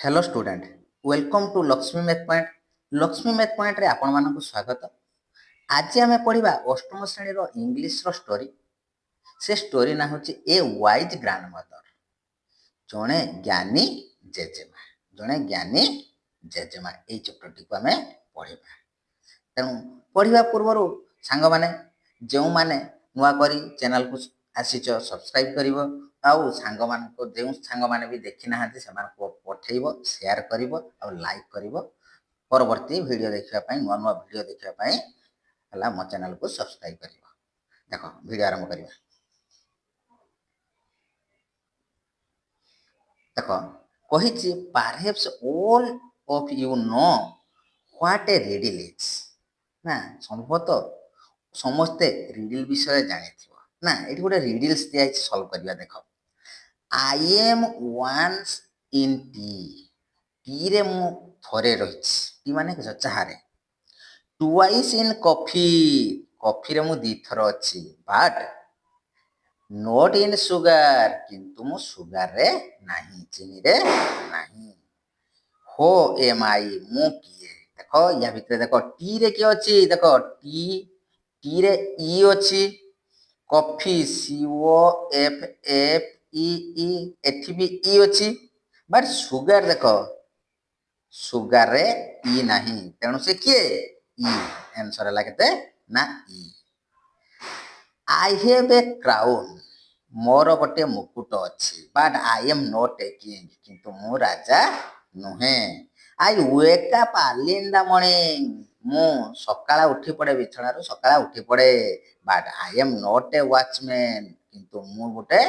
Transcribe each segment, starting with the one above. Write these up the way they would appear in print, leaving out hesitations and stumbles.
Hello student welcome to Lakshmi math point Lakshmi math point रे आपण मानकु स्वागत। आज आमे पढ़िबा अष्टम श्रेणी रो इंग्लिश रो स्टोरी। से स्टोरी ना होची ए वाइज ग्रैंडमदर। जणे ज्ञानी जेजेमा ए चैप्टर टी को आमे पढ़िबा। तेणु पढ़िबा पूर्व सांग माने जो माने नुआ करी चैनल को आसीच सब्सक्राइब करिवो आउ सांग मान को जो सांग माने भी देखि नाहंती समान को पठेइबो शेयर करिवो आ लाइक करिवो परवर्ती वीडियो देखिबा पई नुआ नुआ वीडियो देखिबा पई हला मो चैनल को सब्सक्राइब करिवो। देखो वीडियो आरंभ करिबा। देखो कहिछि perhaps all of you know what a riddle is. ना संभवतः समस्ते रिडल विषय जानिथिबो ना। एठी गोटे रिडल्स दिया है सॉल्व करिया। देखो I am once in T. T रे मु थरे रहिछि। टी माने कि चाहा रे। Twice in coffee. कॉफी रे मु दी थर अछि। But not in sugar. किंतु मु सुगर रे नाही चीनी रे नाही। हो एम आई मु किए। देखो या भितरे देखो टी रे के अछि। देखो टी रे ई अछि। कॉफी सी ओ एफ एफ ई ई एठी भी ई अछि। बट सुगर देखो सुगर रे ई नाही। तेणु से किए ई। आंसर हला केते ना ई। I have a crown. मोर गोटे मुकुट अछि। But I am not a king. किंतु मु राजा नुहे। I wake up early in the morning. मु सकाळा उठी पड़े बिछणारू सकाळा उठी पड़े। But I am not a watchman. किंतु मु गोटे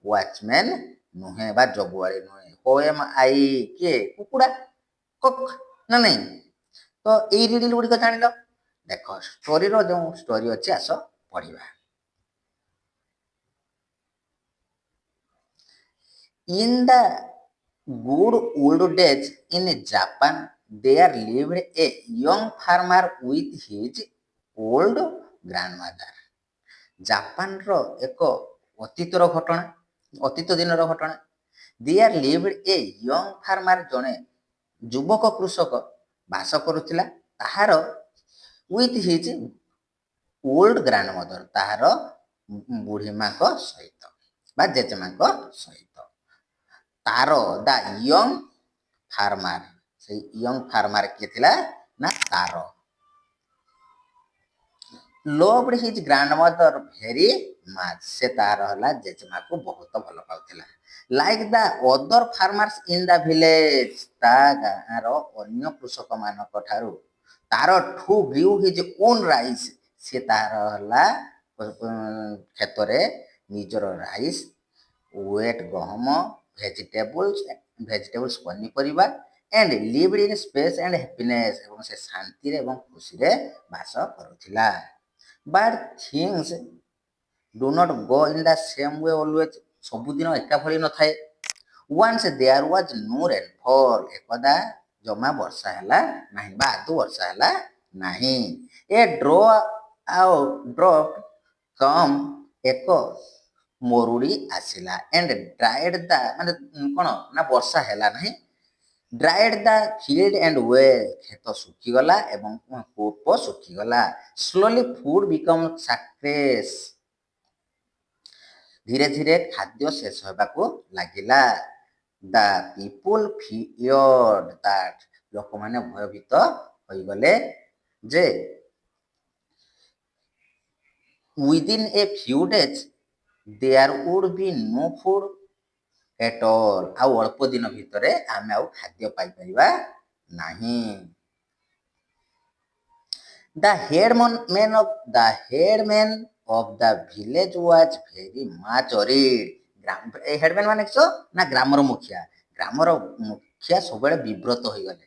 वॉचमैन नुहे बा जगुआरी नुहे। हो एम आई के कुकुड़ा कुक ना नहीं। तो एई रिडल गुडी को जानिलो। देखो स्टोरी रो जो स्टोरी अछि आस पढ़िबा। In the good old days in Japan, there lived a young farmer with his old grandmother. ଜାପାନର ଏକ ଅତୀତ ଦିନର ଘଟଣା। There lived a young farmer। ଜଣେ ଯୁବକ କୃଷକ ବାସ କରୁଥିଲା ତାହାର with his old grandmother। ତାହାର ବୁଢ଼ୀମାଙ୍କ ସହିତ ବା ଜେଜେମାଙ୍କ ସହିତ। ତାର ଦ ୟଙ୍ଗ ଫାର୍ମାର। ସେଇ ୟଙ୍ଗ ଫାର୍ମାର କିଏ ଥିଲା ନା ତାର। loved his grandmother very much। ସେ ତାର ହେଲା ଜେଜେମାକୁ ବହୁତ ଭଲ ପାଉଥିଲା। like the other farmers in the village। ତା ଗାଁର ଅନ୍ୟ କୃଷକ ମାନଙ୍କ ଠାରୁ ତାର ଠୁ grew his own rice। ସେ ତାର ହେଲା କ୍ଷେତରେ ନିଜର ରାଇସ୍ ୱେଟ୍ ଗହମ ଭେଜିଟେବୁଲ୍ସ ପନିପରିବା and lived in space and happiness। ଏବଂ ସେ ଶାନ୍ତିରେ ଏବଂ ଖୁସିରେ ବାସ କରୁଥିଲା। but things do not go in the same way always। ସବୁଦିନ ଏକା ଭଳି ନଥାଏ। once there was no rainfall। ଏକଦା ଜମା ବର୍ଷା ହେଲା ନାହିଁ ବା ଆଦୌ ବର୍ଷା ହେଲା ନାହିଁ। ଏ ଡ୍ରପ୍ କମ୍ ଏକ ମରୁଡ଼ି ଆସିଲା। and dried the ମାନେ କ'ଣ ନା ବର୍ଷା ହେଲା ନାହିଁ। dried the field and well। କ୍ଷେତ ଶୁଖିଗଲା ଏବଂ କୂପ ଶୁଖିଗଲା। slowly food become scarce। ଧୀରେ ଧୀରେ ଖାଦ୍ୟ ଶେଷ ହେବାକୁ ଲାଗିଲା। the people feared that। ଲୋକମାନେ ଭୟଭୀତ ହୋଇଗଲେ ଯେ within a few days there would be no food at all। ଆଉ ଅଳ୍ପ ଦିନ ଭିତରେ ଆମେ ଆଉ ଖାଦ୍ୟ ପାଇପାରିବା ନାହିଁ। the headman of the village was very much worried। ହେଡମ୍ୟାନ ମାନେ କିସ ନା ଗ୍ରାମର ମୁଖିଆ ସବୁବେଳେ ବିବ୍ରତ ହୋଇଗଲେ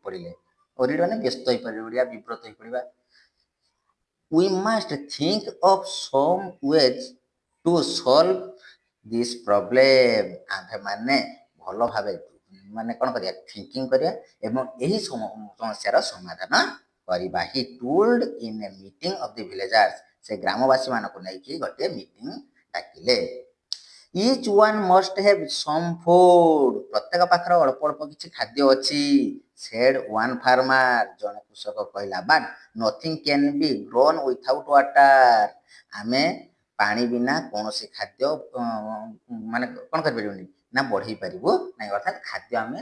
ପଡ଼ିଲେ। worried ମାନେ ବ୍ୟସ୍ତ ହୋଇପଡ଼ିଲେ ଓଡ଼ିଆ ବିବ୍ରତ ହୋଇପଡ଼ିବା। we must think of some ways to solve this problem। ଆମ୍ଭେମାନେ ଭଲ ଭାବେ ମାନେ କ'ଣ କରିବା ଥିଙ୍କିଂ କରିବା ଏବଂ ଏହି ସମସ୍ୟାର ସମାଧାନ କରିବା। he told in a meeting of the villagers। ସେ ଗ୍ରାମବାସୀ ମାନଙ୍କୁ ନେଇକି ଗୋଟିଏ ମିଟିଂ ଡାକିଲେ। Each one must have SUM food. ପ୍ରତ୍ୟେକ ପାଖରେ ଅଳ୍ପ ଅଳ୍ପ କିଛି ଖାଦ୍ୟ ଅଛି। ସେଡ୍ ୱାନ୍ ଫାର୍ମାର, ଜଣେ କୃଷକ କହିଲା। But Nothing can be grown without water. ଆମେ ପାଣି ବିନା କୌଣସି ଖାଦ୍ୟ ମାନେ କ'ଣ କରିପାରିବୁନି ନା ବଢ଼େଇ ପାରିବୁ ନାହିଁ, ଅର୍ଥାତ୍ ଖାଦ୍ୟ ଆମେ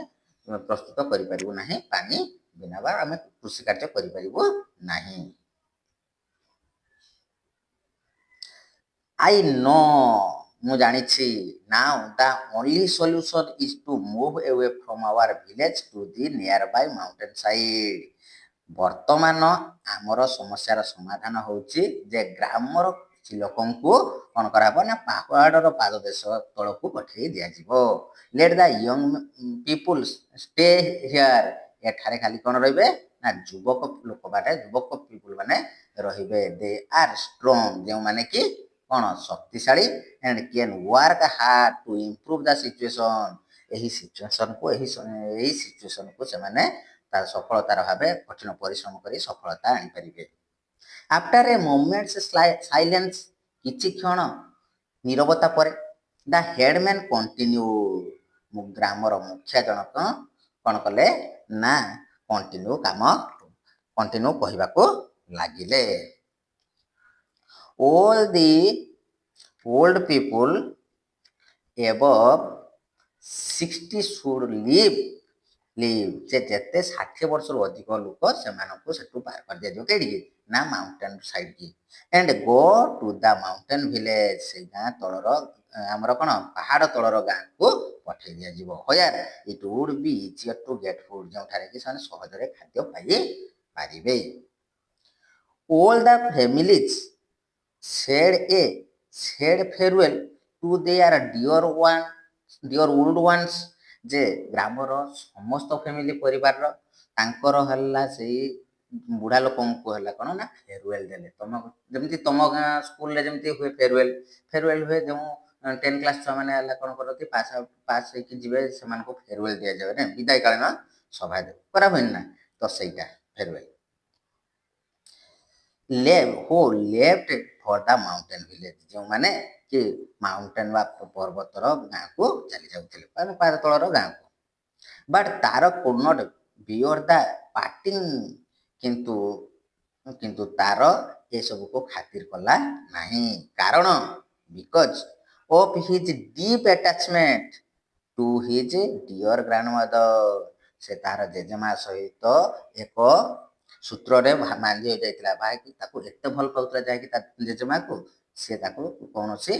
ପ୍ରସ୍ତୁତ କରିପାରିବୁ ନାହିଁ ପାଣି ବିନା, ବା ଆମେ କୃଷି କାର୍ଯ୍ୟ କରିପାରିବୁ ନାହିଁ। ଆଇ ନୋ, ମୁଁ ଜାଣିଛି। Now the only solution is to move away from our village to the nearby mountain side. ବର୍ତ୍ତମାନ ଆମର ସମସ୍ୟାର ସମାଧାନ ହେଉଛି ଯେ ଗ୍ରାମର କିଛି ଲୋକଙ୍କୁ କ'ଣ କରାହେବ ନା ପାହାଡ଼ର ପାଦଦେଶ ତଳକୁ ପଠାଇ ଦିଆଯିବ। Late the young people stay here. ଏଠାରେ ଖାଲି କ'ଣ ରହିବେ ନା ଯୁବକ ପିପୁଲ୍ ମାନେ ରହିବେ। ଦେ ଆର୍ ଷ୍ଟ୍ରଙ୍ଗ, ଯେଉଁମାନେ କି କ'ଣ ଶକ୍ତିଶାଳୀ, and can work hard to improve the situation. ଏହି ସିଚୁଏସନ୍କୁ ସେମାନେ ତାର ସଫଳତାର ଭାବେ କଠିନ ପରିଶ୍ରମ କରି ସଫଳତା ଆଣିପାରିବେ। ଆଫ୍ଟର ଏ ମୋମେଣ୍ଟସ୍ ସାଇଲେନ୍ସ, କିଛି କ୍ଷଣ ନୀରବତା ପରେ, ଦ ହେଡମ୍ୟାନ୍ କଣ୍ଟିନ୍ୟୁ, ଗ୍ରାମର ମୁଖିଆ ଜଣକ କ'ଣ କଲେ ନା କଣ୍ଟିନ୍ୟୁ କହିବାକୁ ଲାଗିଲେ। All the old people above 60 should live। ଯେ ଯେତେ 60 ବର୍ଷରୁ ଅଧିକ ଲୋକ ସେମାନଙ୍କୁ ସେଠୁ ବାହାର କରିଦିଆଯିବ। କେଇଠିକି ନା ମାଉଣ୍ଟେନ୍ ସାଇଡ୍କି। And go to the mountain village, ସେଇ ଗାଁ ତଳର ଆମର କ'ଣ ପାହାଡ଼ ତଳର ଗାଁକୁ ପଠାଇ ଦିଆଯିବ। Where it would be easier to get food, ଯେଉଁଠାରେ କି ସେମାନେ ସହଜରେ ଖାଦ୍ୟ ପାଇପାରିବେ। All the families said farewell to their dear old ones। ଯେ ଗ୍ରାମର ସମସ୍ତ ଫ୍ୟାମିଲି ପରିବାରର ତାଙ୍କର ହେଲା ସେଇ ବୁଢ଼ା ଲୋକଙ୍କୁ ହେଲା କ'ଣ ନା ଫେରୱେଲ୍ ଦେଲେ। ଯେମିତି ତମ ଗାଁ ସ୍କୁଲରେ ଯେମିତି ହୁଏ ଫେରୱେଲ୍ ହୁଏ, ଯେଉଁ 10 କ୍ଲାସ୍ ଛୁଆମାନେ ହେଲା କ'ଣ କରନ୍ତି ପାସ୍ ହେଇକି ଯିବେ, ସେମାନଙ୍କୁ ଫେରୱେଲ୍ ଦିଆଯାଏ ନା, ବିଦାୟକାଳୀନ ସଭା କରା ହୁଏନି ନା, ତ ସେଇଟା farewell. Left for the mountain village, ଯେଉଁମାନେ କି ମାଉଣ୍ଟେନ୍ ବା ପର୍ବତର ଗାଁକୁ ଚାଲି ଯାଉଥିଲେ, ପାହାଡ଼ ତଳର ଗାଁକୁ। But Taro could not bear the parting, କିନ୍ତୁ ତାର ଏସବୁକୁ ଖାତିର କଲା ନାହିଁ। କାରଣ because of his deep attachment to his dear grandmother. ସେ ତାହାର ଜେଜେମା ସହିତ ଏକ ସୂତ୍ରରେ ବାନ୍ଧି ହୋଇଯାଇଥିଲା, ବାହାକି ତାକୁ ଏତେ ଭଲ ପାଉଥିଲା ଯାହାକି ତା ଜେଜେମାକୁ, ସେ ତାକୁ କୌଣସି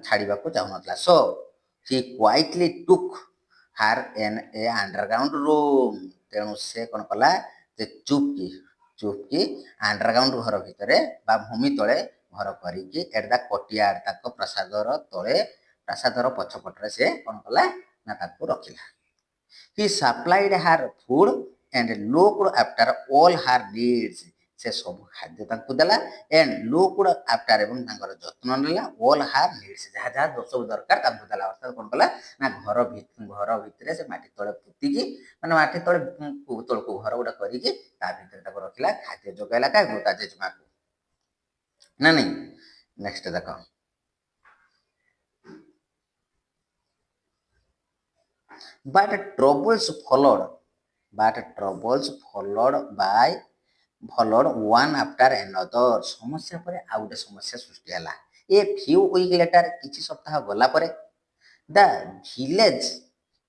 ଛାଡ଼ିବାକୁ ଚାହୁଁନଥିଲା। ସୋ ହି କ୍ୱାଇଟଲି ଟୁକ୍ ହାର ଏ ଅଣ୍ଡରଗ୍ରାଉଣ୍ଡ ରୁମ୍। ତେଣୁ ସେ କ'ଣ କଲା ଯେ ଚୁପ୍କି ଅଣ୍ଡରଗ୍ରାଉଣ୍ଡ ଘର ଭିତରେ ବା ଭୂମି ତଳେ ଘର କରିକି ଏଟ୍ ଦ କୋର୍ଟୟାର୍ଡ, ତାଙ୍କ ପ୍ରାସାଦର ପଛପଟରେ ସେ କ'ଣ କଲା ନା ତାକୁ ରଖିଲା। ହି ସପ୍ଲାଇଡ୍ ହାର food and looked after all her needs। ସେ ସବୁ ଖାଦ୍ୟ ତାଙ୍କୁ ଦେଲା and looked after, ଏବଂ ତାଙ୍କର ଯତ୍ନ ନେଲା all her needs, ଯାହା ଯାହା ସବୁ ଦରକାର ତାଙ୍କୁ ଦେଲା। ଅର୍ଥାତ୍ କ'ଣ କଲା ନା ଘର ଭିତରେ ସେ ମାଟି ତଳେ ପୋତିକି, ମାନେ ମାଟି ତଳକୁ ଘର ଗୋଟେ କରିକି ତା ଭିତରେ ତାକୁ ରଖିଲା। ଖାଦ୍ୟ ଯୋଗାଇଲା କାହାକୁ? ତା ଜେଜେମାକୁ, ନା ନାଇଁ। ନେକ୍ସଟ ଦେଖ, but troubles followed one after another। ସମସ୍ୟା ପରେ ଆଉ ଗୋଟେ ସମସ୍ୟା ସୃଷ୍ଟି ହେଲା। ଏ few week later, କିଛି ସପ୍ତାହ ଗଲା ପରେ, the village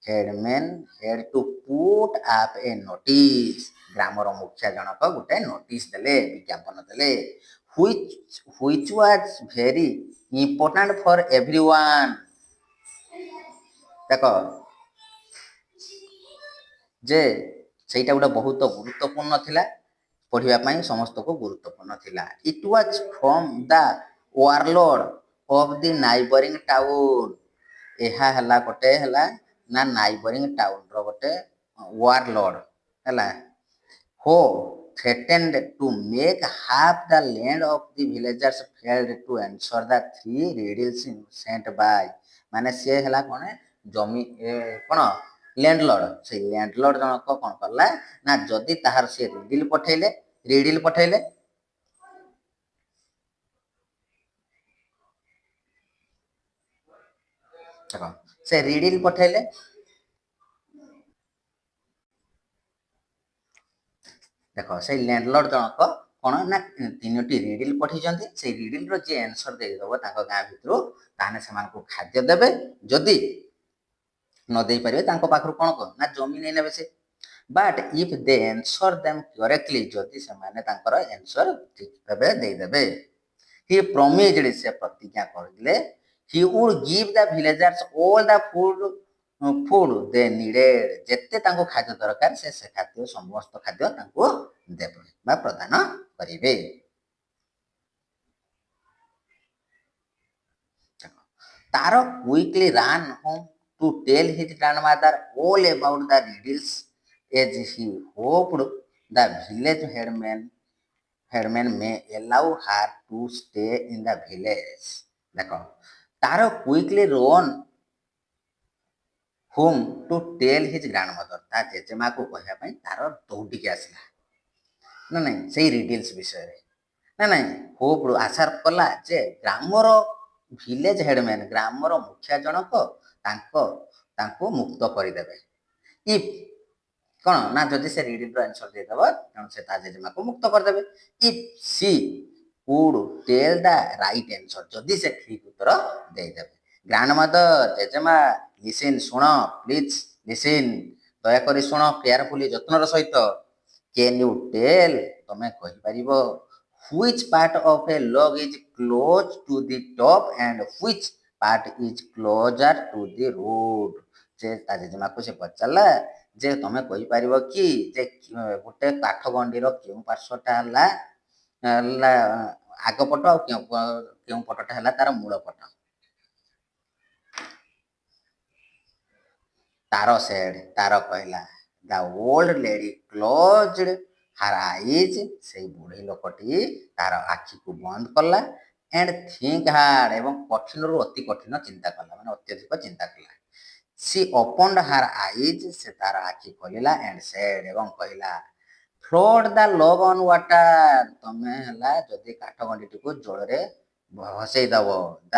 headman had to put up a notice। ଗ୍ରାମର ମୁଖିଆ ଜଣକ ଗୋଟେ ନୋଟିସ୍ ଦେଲେ, ବିଜ୍ଞାପନ ଦେଲେ, which was very important for everyone। ଦେଖ ଯେ ସେଇଟା ଗୋଟେ ବହୁତ ଗୁରୁତ୍ୱପୂର୍ଣ୍ଣ ଥିଲା, ପଢ଼ିବା ପାଇଁ ସମସ୍ତଙ୍କୁ ଗୁରୁତ୍ୱପୂର୍ଣ୍ଣ ଥିଲା। It was from the world of the neighbouring town. ଏହା ହେଲା ଗୋଟେ ନା ନାଇବରିଂ ଟାଉନ୍ର ଗୋଟେ ୱାର୍ଲଡ ହେଲା, ହୋ threatened to make half the land of the villagers failed to answer the 3 riddles sent by। ମାନେ ସେ ହେଲା କ'ଣ ଜମି କ'ଣ ଲ୍ୟାଣ୍ଡଲର୍ଡ। ସେଇ ଲ୍ୟାଣ୍ଡଲର୍ଡ ଜଣକ କ'ଣ କଲା ନା ଯଦି ତାହାର ସେ ରିଡିଲ୍ ପଠେଇଲେ ଦେଖ ସେ ରିଡିଲ୍ ପଠେଇଲେ, ଦେଖ ସେଇ ଲ୍ୟାଣ୍ଡଲର୍ଡ ଜଣକ କ'ଣ ନା 3ଟି ରିଡିଲ୍ ପଠେଇଛନ୍ତି। ସେଇ ରିଡିଲ୍ର ଯିଏ ଆନ୍ସର ଦେଇଦେବ ତାଙ୍କ ଗାଁ ଭିତରୁ, ତାହେଲେ ସେମାନଙ୍କୁ ଖାଦ୍ୟ ଦେବେ। ଯଦି ନ ଦେଇପାରିବେ ତାଙ୍କ ପାଖରୁ କ'ଣ ନା ଜମି ନେଇ ନେବେ ସେ। But if they answer them correctly, ଯଦି ସେମାନେ ତାଙ୍କର ଆନ୍ସର ଠିକ୍ ଭାବେ ଦେଇଦେବେ, ହି ପ୍ରମିଜ୍ଡ, ସେ ପ୍ରତିଜ୍ଞା କରିଲେ, he would give the villagers all the food they needed, ଯେତେ ତାଙ୍କୁ ଖାଦ୍ୟ ଦରକାର ସେ ଖାଦ୍ୟ ସମସ୍ତ ଖାଦ୍ୟ ତାଙ୍କୁ ଦେବେ ବା ପ୍ରଦାନ କରିବେ। Taro quickly ran home to tell his grandmother all about the riddles as he hoped the village headman may allow her to stay in the village। ଦେଖ Taro quickly run home to tell his grandmother, ତା ଜେଜେମାକୁ କହିବା ପାଇଁ ତାର ଦୌଡ଼ିକି ଆସିଲା ନା ନାଇଁ ସେଇ ରିଡିଲ୍ସ ବିଷୟରେ, ନା ନାଇଁ ହୋପ୍ ଆଶା କଲା ଯେ ଗ୍ରାମର ଭିଲେଜ ହେଡ଼ମ୍ୟାନ୍, ଗ୍ରାମର ମୁଖିଆ ଜଣକ ତାଙ୍କୁ ମୁକ୍ତ କରିଦେବେ। ଇଫ୍ କ'ଣ ନା ଯଦି ସେ ରିଡିଲ୍ର ଆନ୍ସର ଦେଇଦେବ, ତେଣୁ ସେ ତା ଜେଜେମାକୁ ମୁକ୍ତ କରିଦେବେ। If she would tell the right answer, ଯଦି ସେ ଠିକ୍ ଉତ୍ତର ଦେଇଦେବେ। ଗ୍ରାଣ୍ଡମଦର, ଜେଜେମା, ଲିସିନ୍, ଶୁଣ, ପ୍ଲିଜ୍ ଲିସିନ୍, ଦୟାକରି ଶୁଣ, କେୟାରଫୁଲି, ଯତ୍ନର ସହିତ। କ୍ୟାନ୍ ୟୁ ଟେଲ୍, ତମେ କହିପାରିବ, which part of a log is close to the top and which part is closer to the root। ସେ ତା ଜେଜେମାକୁ ସେ ପଚାରିଲା ଯେ ତମେ କହିପାରିବ କି ଯେ ଗୋଟେ କାଠ ଗଣ୍ଡିର କେଉଁ ପାର୍ଶ୍ୱଟା ହେଲା ଆଗ ପଟ ଆଉ କେଉଁ ପଟଟା ହେଲା ତାର ମୂଳ ପଟ। ତାର ସେଡ୍, ତାର କହିଲା, ଦ ଓଲ୍ଡ ଲେଡି କ୍ଲୋଜ୍ଡ ହାର୍ ଆଇଜ୍, ସେଇ ବୁଢ଼ୀ ଲୋକଟି ତାର ଆଖିକୁ ବନ୍ଦ କଲା। ଆଣ୍ଡ ଥିଙ୍କ ହାର୍ଡ, ଏବଂ କଠିନରୁ ଅତି କଠିନ ଚିନ୍ତା କଲା, ମାନେ ଅତ୍ୟଧିକ ଚିନ୍ତା କଲା। ସି ଓପନ୍ଡ ହାର୍ ଆଇଜ୍, ସେ ତାର ଆଖି ଖୋଲିଲା। ଆଣ୍ଡ ସେଡ୍, ଏବଂ କହିଲା, float the log on water, ତମେ ହେଲା ଯଦି କାଠ ଗଣ୍ଡିଟିକୁ ଜଳରେ ଭସେଇ ଦବ। The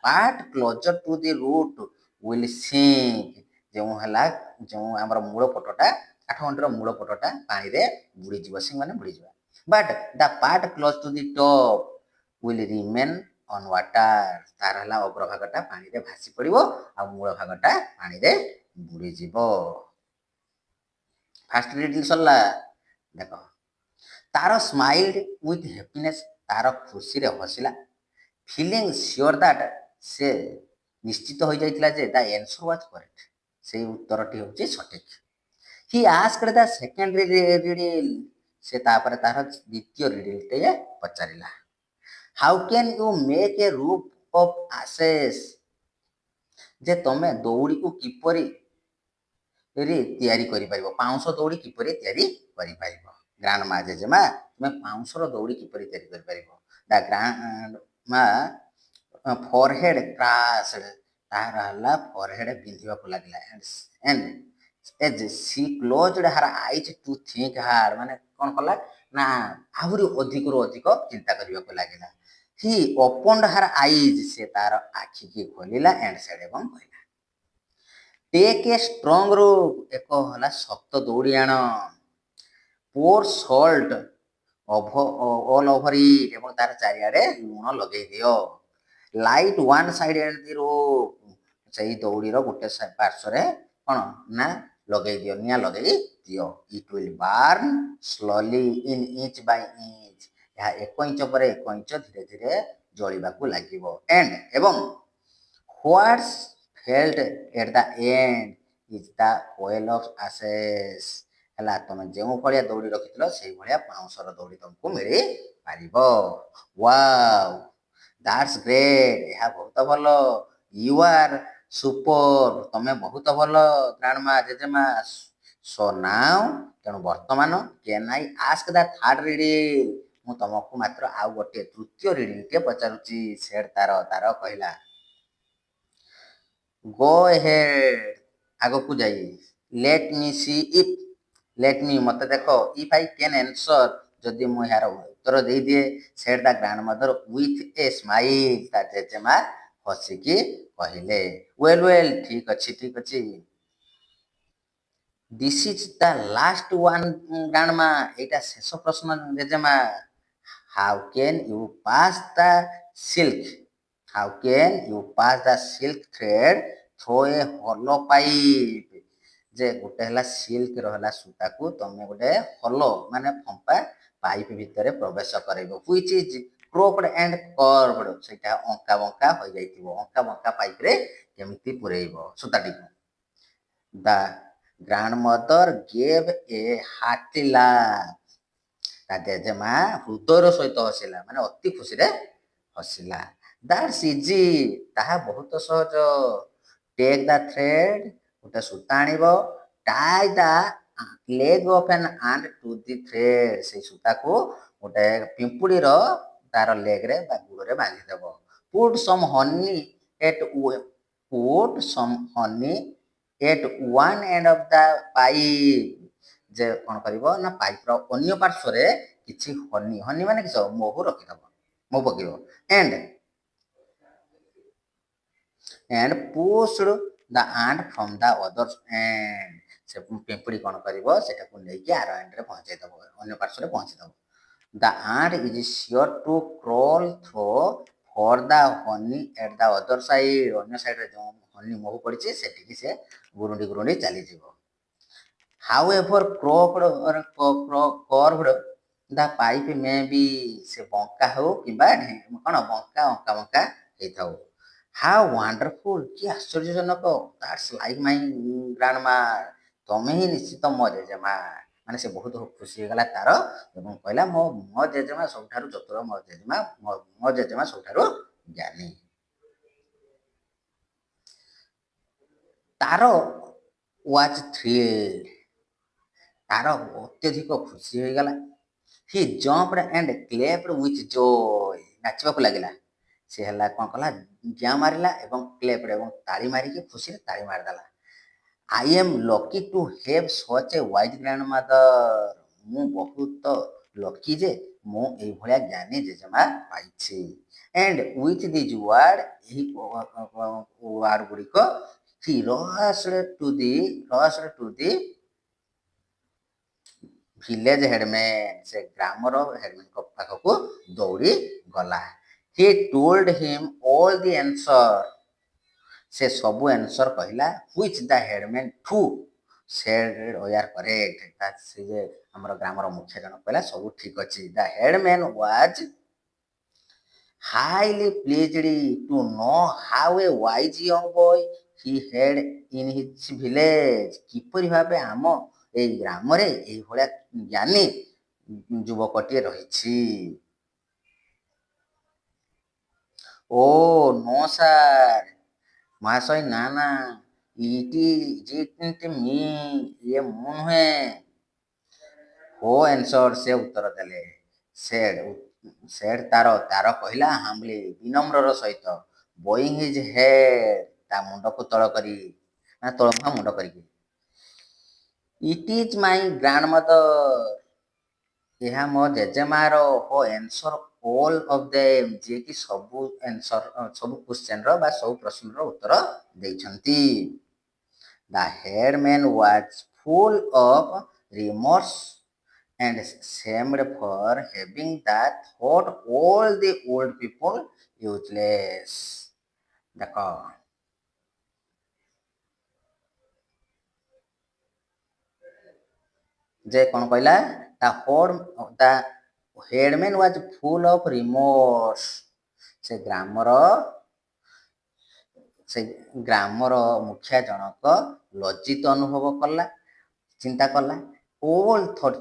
part closer to the root will sink, ଯେଉଁ ଆମର ମୂଳ ପଟଟା, କାଠ ଗଣ୍ଡିର ମୂଳ ପଟଟା ପାଣିରେ ବୁଡ଼ିଯିବ, ସିଙ୍କ ମାନେ ବୁଡ଼ିଯିବା। But the part close to the top will remain on water, ତାର ହେଲା ଅଗ୍ରଭାଗଟା ପାଣିରେ ଭାସି ପଡ଼ିବ ଆଉ ମୂଳ ଭାଗଟା ପାଣିରେ ବୁଡ଼ିଯିବ। ଫାଷ୍ଟ ରିଡିଲ୍ ସରିଲା। ଦେଖ ତାର ସ୍ମାଇଲ୍ଡ ୱିଥ୍ ହ୍ୟାପିନେସ୍, ତାର ଖୁସିରେ ହସିଲା। ଫିଲିଂ ସିଓର ଦ୍ୟାଟ୍, ସେ ନିଶ୍ଚିତ ହୋଇଯାଇଥିଲା ଯେ ଦ ଆନ୍ସର ୱାଜ୍ କରେକ୍ଟ, ସେଇ ଉତ୍ତରଟି ହେଉଛି ସଠିକ୍। ହି ଆସ୍କଡ୍ ଦ ସେକେଣ୍ଡ ରିଡିଲ୍, ସେ ତାପରେ ତାର ଦ୍ୱିତୀୟ ରିଡିଲ୍ଟିଏ ପଚାରିଲା। How can you make a rope of ashes, ଯେ ତମେ ଦଉଡ଼ିକୁ କିପରି ତିଆରି କରିପାରିବ, ପାଉଁଶ ଦଉଡ଼ି କିପରି ତିଆରି କରିପାରିବ। ଗ୍ରାଣ୍ଡମା, ଜେଜେମା, ତୁମେ ପାଉଁଶର ଦଉଡ଼ି କିପରି ତିଆରି କରିପାରିବ। ଦ ଗ୍ରାଣ୍ଡମା ଫୋରହେଡ୍ କ୍ରାସ୍ଡ, ତାହାର ହେଲା ଫୋରହେଡ୍ ବିନ୍ଧିବାକୁ ଲାଗିଲା। ଆଣ୍ଡ ଏଜ୍ ସି କ୍ଲୋଜ୍ଡ ହାର୍ ଆଇଜ୍ ଟୁ ଥିଙ୍କ ହାର୍ଡ, ମାନେ କ'ଣ କଲା ନା ଆହୁରି ଅଧିକରୁ ଅଧିକ ଚିନ୍ତା କରିବାକୁ ଲାଗିଲା। ହି ଓପନ୍ଡ ହାର୍ ଆଇଜ୍, ସେ ତାର ଆଖିକି ଖୋଲିଲା। ଆଣ୍ଡ ସେଡ୍, ଏବଂ କହିଲା, ଟେକ୍ ଏ ଷ୍ଟ୍ରଙ୍ଗ ରୁଫ୍, ଏକ ହେଲା ଶକ୍ତ ଦଉଡ଼ି ଆଣ। ପୋର୍ ସଲ୍ଟ ଅଲ୍ ଓଭର ଇଟ୍, ଏବଂ ତାର ଚାରିଆଡ଼େ ଲୁଣ ଲଗେଇ ଦିଅ। Light one side at the roof, ସେଇ ଦଉଡ଼ିର ଗୋଟେ ପାର୍ଶ୍ୱରେ କ'ଣ ନା ଲଗେଇ ଦିଅ, ନିଆଁ ଲଗେଇ ଦିଅ। It will burn slowly in inch by inch, ଏହା 1 ଇଞ୍ଚ ପରେ 1 ଇଞ୍ଚ ଧୀରେ ଧୀରେ ଜଳିବାକୁ ଲାଗିବ। ଆଣ୍ଡ ଏବଂ ହ୍ୱାଟ୍ସ ଫେଲ୍ଟ at the end is the coil of ashes, ହେଲା ତମେ ଯେଉଁ ଭଳିଆ ଦଉଡ଼ି ରଖିଥିଲ ସେଇଭଳିଆ ପାଉଁଶର ଦଉଡ଼ି ତମକୁ ମିଳିପାରିବ। ୱାଓ, ଦ୍ୟାଟ୍ସ ଗ୍ରେଟ୍, ଏହା ବହୁତ ଭଲ। ୟୁ ଆର୍ ସୁପର, ତମେ ବହୁତ ଭଲ ଗ୍ରାଣ୍ଡମା, ଜେଜେମା। ସୋ ନାଉ, ତେଣୁ ବର୍ତ୍ତମାନ, can I ask the third riddle, ମୁଁ ତମକୁ ମାତ୍ର ଆଉ ଗୋଟିଏ ତୃତୀୟ ରିଡିଲ୍ଟିଏ ପଚାରୁଛି। ସେଡ୍, ତାର କହିଲା, ଗୋ ହେଡ୍, ଆଗକୁ ଯାଇ, ଲେଟ୍ ମି ସି ଇଫ୍, ଲେଟ୍ ମି, ମୋତେ ଦେଖ, ଇଫ୍ ଆଇ କ୍ୟାନ୍ ଆନ୍ସର, ଯଦି ମୁଁ ଏହାର ଉତ୍ତର ଦେଇଦିଏ। Said the grandmother with a smile, ତା ଜେଜେମା ହସିକି କହିଲେ। ୱେଲ୍ ଠିକ୍ ଅଛି। This is the last one grandma. ଏଇଟା ଶେଷ ପ୍ରଶ୍ନ ଜେଜେମା। How can you pass the silk? How can you pass the silk thread through a hollow pipe? ଯେ ଗୋଟେ ହେଲା ସିଲ୍କର ହେଲା ସୂତାକୁ ତମେ ଗୋଟେ ହଲୋ ମାନେ ଫମ୍ପା ପାଇପ୍ ଭିତରେ ପ୍ରବେଶ କରାଇବ। Which is crooked and curved. ସେଇଟା ଅଙ୍କା ବଙ୍କା ହୋଇଯାଇଥିବ। ଅଙ୍କା ବଙ୍କା ପାଇପ୍ରେ କେମିତି ପୁରେଇବ ସୂତାଟିକୁ। ଦ ଗ୍ରାଣ୍ଡମଦର ଗେଭ୍ ଏ ହାର୍ଟି ଲାଫ୍। ତା ଜେଜେମା ହୃଦୟର ସହିତ ହସିଲା, ମାନେ ଅତି ଖୁସିରେ ହସିଲା। That's easy. ତାହା ବହୁତ ସହଜ। Take the thread. ଗୋଟେ ସୂତା ଆଣିବ। ଟାଇ ଦ ଲେଗ୍ ଅଫ୍ ଆନ୍ ଆଣ୍ଟ ଟୁ ଦି ଥ୍ରେଡ୍। ସେଇ ସୂତାକୁ ଗୋଟେ ପିମ୍ପୁଡ଼ିର ତାର ଲେଗ୍ରେ ବା ଗୁଡ଼ରେ ବାନ୍ଧିଦେବ। Put some honey at one end of the pipe. ଯେ କ'ଣ କରିବ ନା ପାଇପ୍ର ଅନ୍ୟ ପାର୍ଶ୍ୱରେ କିଛି ହନି ମାନେ କିସ ମହୁ ରଖିଦେବ, ମହୁ ପକେଇବ। And pushed the ant from the other end. ସେ ପିମ୍ପୁଡ଼ି କ'ଣ କରିବ ସେଟାକୁ ନେଇକି ଆର ଏଣ୍ଡରେ ପହଞ୍ଚେଇଦେବ, ଅନ୍ୟ ପାର୍ଶ୍ୱରେ ପହଞ୍ଚେଇଦେବ। The ant is sure to crawl through for the honey at the other side. ଅନ୍ୟ ସାଇଡ୍ରେ ଯେଉଁ ହନି ମହୁ ପଡ଼ିଛି ସେଠିକି ସେ ଗୁରୁଣ୍ଡି ଚାଲିଯିବ। ହାଉ ଏଭର କର୍ଭଡ ଦ ପାଇପ୍ ମେ ବି। ସେ ବଙ୍କା ହେଉ କିମ୍ବା କ'ଣ ଅଙ୍କା ବଙ୍କା ହେଇଥାଉ। ହାଉ ୱାଣ୍ଡରଫୁଲ୍। କି ଆଶ୍ଚର୍ଯ୍ୟଜନକ। That's like my grandma. ତମେ ହିଁ ନିଶ୍ଚିତ ମୋ ଜେଜେମା। ମାନେ ସେ ବହୁତ ଖୁସି ହେଇଗଲା ତାର ଏବଂ କହିଲା ମୋ ଜେଜେମା ସବୁଠାରୁ ଚତୁର, ମୋ ଜେଜେମା ସବୁଠାରୁ ଜ୍ଞାନୀ। ତାର ୱାଜ୍ ଥ୍ରିଲ୍ଡ। ତାର ଅତ୍ୟଧିକ ଖୁସି ହୋଇଗଲା। ହି ଜମ୍ପଡ୍ ଆଣ୍ଡ କ୍ଲେପ୍ଡ ୱିଥ୍ ଜୟ। ନାଚିବାକୁ ଲାଗିଲା। ସେ ହେଲା କ'ଣ କଲା, ଡିଆଁ ମାରିଲା ଏବଂ କ୍ଲେପ୍ଡ ଏବଂ ତାଳି ମାରିକି ଖୁସିରେ ତାଳି ମାରିଦେଲା। I am lucky to have such a wise grandmother. ମୁଁ ବହୁତ ଲକି ଯେ ମୁଁ ଏଇଭଳିଆ ଜ୍ଞାନୀ ଜେଜେମା ପାଇଛି। ଏଣ୍ଡ ୱିଥ୍ ଦିଜ୍ ୱାର୍ଡ, ଏହି ୱାର୍ଡ ଗୁଡ଼ିକ ହି ରସ୍ଡ ଟୁ ଦି ଭିଲେଜ ହେଡମ୍ୟାନ୍। ସେ ଗ୍ରାମର ହେଡମ୍ୟାନଙ୍କ ପାଖକୁ ଦୌଡ଼ି ଗଲା। He told him all the answer. ସେ ସବୁ ଆନ୍ସର କହିଲା। Which the headman too said were correct. ସେ ଯେ ଆମର ଗ୍ରାମର ମୁଖିଆ ଜଣକ କହିଲା ସବୁ ଠିକ୍ ଅଛି। The headman was highly pleased to know how a wise young boy he had in his village. କିପରି ଭାବେ ଆମ ଏଇ ଗ୍ରାମରେ ଏଇଭଳିଆ ଜ୍ଞାନୀ ଯୁବକଟିଏ ରହିଛି। Oh no sir. ମହାଶୟ ନା, ଇଟ୍ ମି। ଇଏ ମୁଁ ନୁହେଁ। ହୋ ଆନ୍ସର୍ଡ। ସେ ଉତ୍ତର ଦେଲେ। ସେଡ୍ ତାର କହିଲା ହାମ୍ବଲି, ବିନମ୍ରର ସହିତ। Boeing his head. ତା ମୁଣ୍ଡକୁ ତଳ କରି, ନା ତଳମୁହାଁ ମୁଣ୍ଡ କରିକି। ଇଟ୍ ଇଜ୍ ମାଇ ଗ୍ରାଣ୍ଡମଦର। ଏହା ମୋ ଜେଜେମାର। ହୋ ଆନ୍ସର ଅଲ୍ ଅଫ୍ ଦେମ୍। ଯିଏକି ସବୁ କ୍ୱେଶ୍ଚନର ବା ସବୁ ପ୍ରଶ୍ନର ଉତ୍ତର ଦେଇଛନ୍ତି। The headman was full of remorse and shamed for having that thought all the old people useless. ଦେଖ ଯେ କ'ଣ କହିଲା, ଦ ହେଡମ୍ୟାନ୍ ୱାଜ୍ ଫୁଲ୍ ଅଫ୍ ରିମୋର୍ସ। ସେ ଗ୍ରାମର ମୁଖିଆ ଜଣକ ଲଜ୍ଜିତ ଅନୁଭବ କଲା, ଚିନ୍ତା କଲା।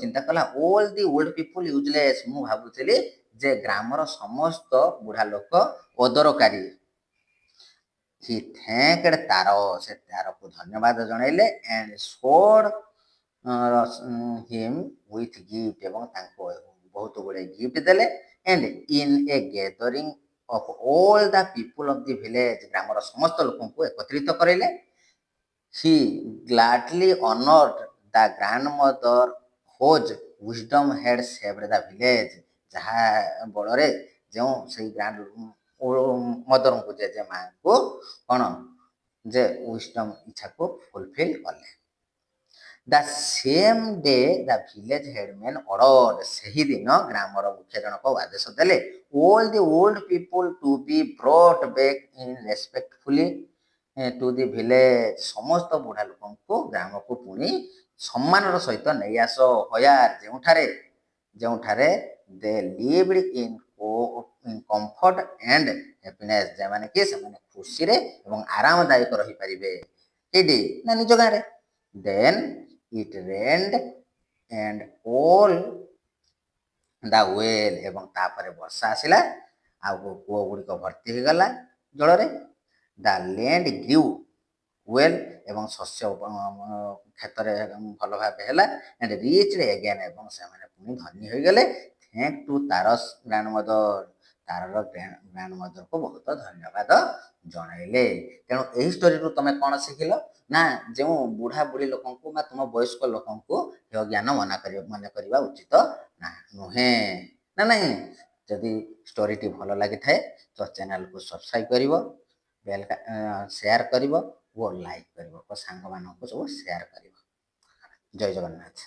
ଚିନ୍ତା କଲା all the old people useless. ମୁଁ ଭାବୁଥିଲି ଯେ ଗ୍ରାମର ସମସ୍ତ ବୁଢ଼ା ଲୋକ ଅଦରକାରୀ। ହି ଥ୍ୟାଙ୍କଡ ସେ ତାରକୁ ଧନ୍ୟବାଦ ଜଣାଇଲେ। And showed him with gift. ଏବଂ ତାଙ୍କୁ ବହୁତ ଗୁଡ଼ିଏ ଗିଫ୍ଟ ଦେଲେ। And in a gathering of all the people of the village. ଗ୍ରାମର ସମସ୍ତ ଲୋକଙ୍କୁ ଏକତ୍ରିତ କରାଇଲେ। He gladly honoured the grandmother whose wisdom had saved the village. ଯାହା ବଳରେ ଯେଉଁ ସେଇ ମଦରଙ୍କୁ ଜେଜେମାଙ୍କୁ କ'ଣ ଯେ ୱିସଡମ୍ ଇଚ୍ଛାକୁ ଫୁଲଫିଲ୍ କଲେ। The same day the village headman ordered, ସେହିଦିନ ଗ୍ରାମର ମୁଖ୍ୟ ଜଣକ ଆଦେଶ ଦେଲେ all the old people to be brought back in respectfully to the village, ସମସ୍ତ ବୁଢ଼ା ଲୋକଙ୍କୁ ଗ୍ରାମକୁ ପୁଣି ସମ୍ମାନର ସହିତ ନେଇ ଆସ। ହୟାର, ଯେଉଁଠାରେ they lived in comfort and happiness, ଯେମାନେ କି ସେମାନେ ଖୁସିରେ ଏବଂ ଆରାମଦାୟକ ରହିପାରିବେ। ଏଇଠି ନା ନିଜ ଗାଁରେ। ଦେନ୍ ଇଟ୍ ରେନ୍ଡ ଆଣ୍ଡ ଅଲ୍ ଦ ୱେଲ୍, ଏବଂ ତାପରେ ବର୍ଷା ଆସିଲା ଆଉ କୂଅ ଗୁଡ଼ିକ ଭର୍ତ୍ତି ହୋଇଗଲା ଜଳରେ। ଦ ଲ୍ୟାଣ୍ଡ ଗ୍ରିଉ ୱେଲ୍, ଏବଂ ଶସ୍ୟ କ୍ଷେତରେ ଭଲ ଭାବେ ହେଲା। ଆଣ୍ଡ ରିଚ୍ଡ ଏଗେନ୍, ଏବଂ ସେମାନେ ପୁଣି ଧନୀ ହୋଇଗଲେ। ଥ୍ୟାଙ୍କ ଟୁ ତାରସ୍ ଗ୍ରାଣ୍ଡମଦର, ତାରର ଗ୍ରାଣ୍ଡମଦରକୁ ବହୁତ ଧନ୍ୟବାଦ ଜଣାଇଲେ। ତେଣୁ ଏହି ଷ୍ଟୋରିରୁ ତମେ କ'ଣ ଶିଖିଲ ନା ଯେଉଁ ବୁଢ଼ା ବୁଢ଼ୀ ଲୋକଙ୍କୁ ବା ତୁମ ବୟସ୍କ ଲୋକଙ୍କୁ ହେୟ ଜ୍ଞାନ ମନେ କରିବା ଉଚିତ ନୁହେଁ ନା ନାହିଁ। ଯଦି ଷ୍ଟୋରିଟି ଭଲ ଲାଗିଥାଏ ତ ଚ୍ୟାନେଲକୁ ସବସ୍କ୍ରାଇବ୍ କରିବ, ସେୟାର କରିବ ଓ ଲାଇକ୍ କରିବ ଓ ସାଙ୍ଗମାନଙ୍କୁ ସବୁ ସେୟାର କରିବ। ଜୟ ଜଗନ୍ନାଥ।